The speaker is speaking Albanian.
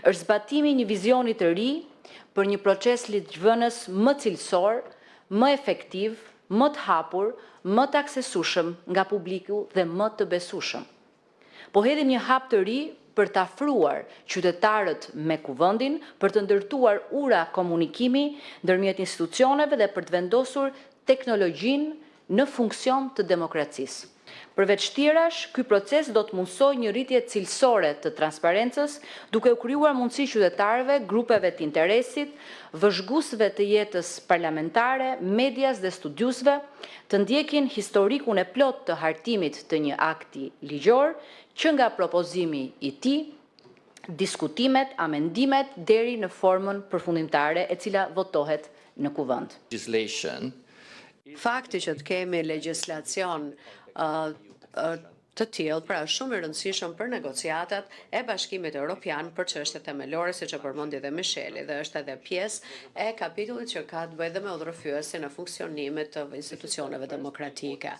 Është zbatimi një vizioni të ri për një proces ligjvënës më cilësor, më efektiv, më të hapur, më të aksesueshëm nga publiku dhe më të besueshëm. Po hedhim një hap të ri për të afruar qytetarët me kuvendin, për të ndërtuar ura komunikimi ndërmjet institucioneve dhe për të vendosur teknologjinë në funksion të demokracisë. Përveç tjerash, ky proces do të mundsojë një rritje cilësore të transparencës, duke u krijuar mundësi qytetarëve, grupeve të interesit, vëzhguesve të jetës parlamentare, medias dhe studiusve të ndjekin historikun e plot të hartimit të një akti ligjor, që nga propozimi i tij, diskutimet, amendimet deri në formën përfundimtare e cila votohet në kuvend. Fakti që të kemi legjislacion të tillë, pra është shumë i rëndësishëm për negociatat e Bashkimit Evropian për çështjet themelore, siç e përmendi dhe Micheli, dhe është edhe pjesë e kapitullit që ka të bëjë dhe me udhërrëfyesin e funksionimit të institucioneve demokratike.